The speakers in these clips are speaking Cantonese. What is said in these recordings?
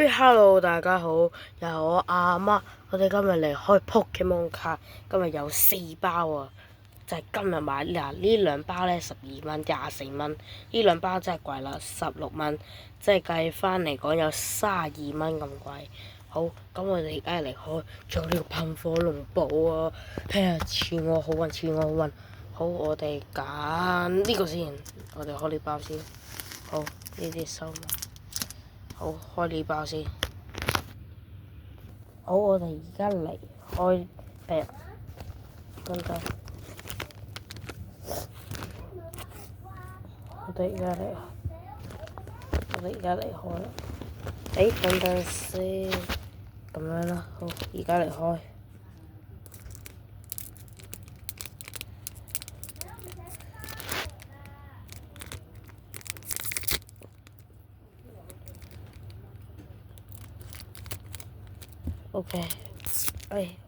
嘿，hello，大家好，又係我阿媽，我哋今日嚟開 Pokemon 卡，今日有4包啊，就係今日買嗱呢兩包呢12蚊24蚊，呢兩包真係貴啦16蚊，即係計翻嚟講有32蚊咁貴。好，咁我哋而家嚟開，仲有呢個噴火龍寶啊，哎呀，賜我好運，賜我好運。好，我哋揀呢個先，我哋開呢包先。好，呢啲收埋。好，開呢包先。好，我哋而家嚟開等等，我哋而家嚟開啦。等等先，咁樣啦。好，而家嚟開。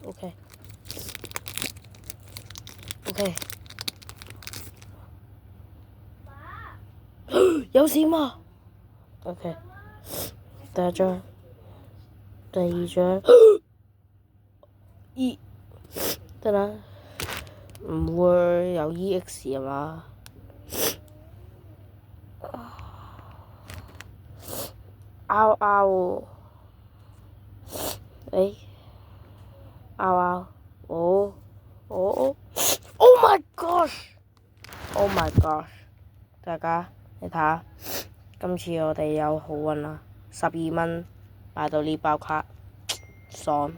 OK，OK，有閃啊 ！OK，第一張，第二張，得啦，唔會有 EX 啊嘛？嗷嗷喎，哦，Oh my gosh！Oh my gosh！大家你睇下，今次我哋有好運啦，12蚊買到呢包卡，爽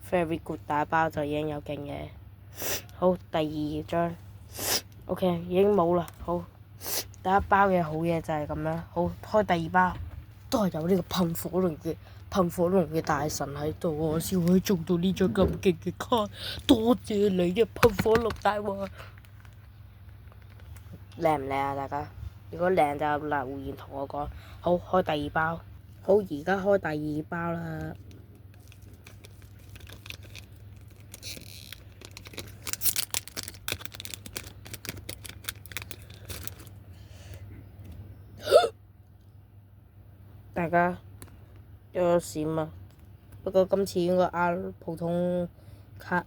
，very good， 大包就已經有勁嘢。好，第二張 ，OK 已經冇啦。好，第一包嘅好嘢就係咁樣。好，開第二包，都係有呢個噴火龍嘅大神喺度，我先可以做到呢張咁勁嘅卡。多謝你啊，噴火龍大王！靚唔靚啊？大家，如果靚就留言同我講。好，開第二包。好，而家開第二包啦。大家有閃啊！不過今次應該普通卡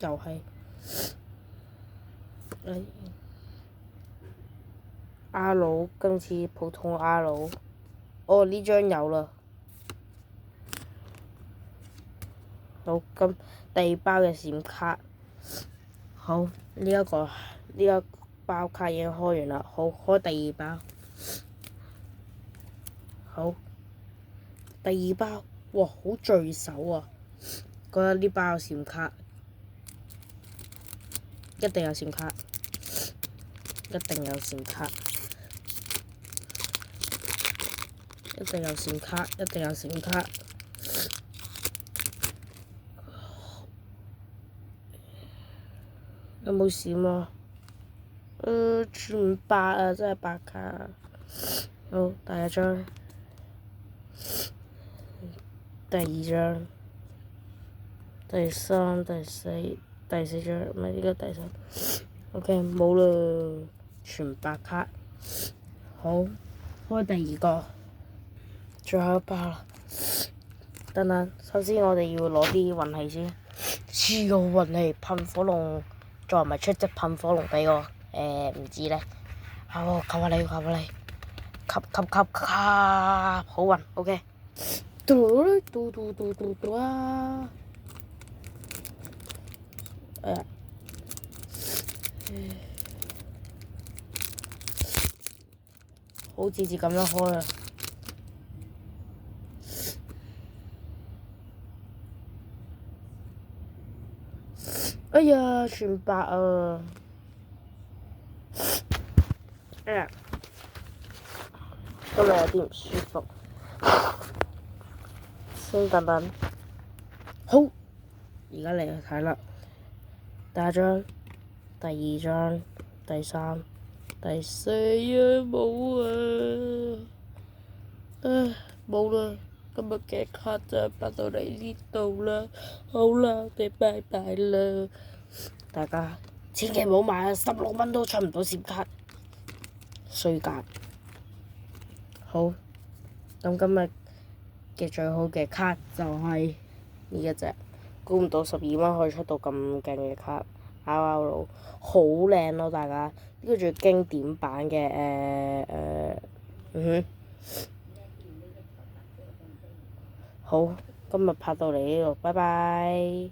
又係佬，今次普通佬。哦，呢張有啦。好，咁第二包嘅閃卡。好，呢一包卡已經開完啦。好，開第二包。好，第二包，哇，好聚手啊！覺得呢包有閃卡，一定有閃卡，一定有閃卡，一定有閃卡，一定有閃卡。有冇閃啊？全白啊，真係白卡。好，第一張。第二張、第三、第四張，唔係呢個第三。OK，冇啦，全白卡。好，開第二個，最後一包啦。等等，首先我哋要攞啲運氣先。超運氣，噴火龍，再唔係出隻噴火龍俾我。唔知咧。好，求下你，吸，好運 ，OK。嘟啊！好似咁樣開啊！哎呀，全白啊！今日有啲唔舒服。先等等。好，而家嚟去睇啦。第一張、第二張、第三、第四冇冇啦。今日嘅卡就擺到嚟呢度啦。好啦，我哋拜拜啦。大家千祈唔好買啊！16蚊都出唔到閃卡，衰格。好。咁今日嘅最好嘅卡就係呢一隻，估唔到12蚊可以出到咁勁嘅卡，RR佬好靚咯，大家呢個仲要經典版嘅好，今日拍到嚟呢度，拜拜。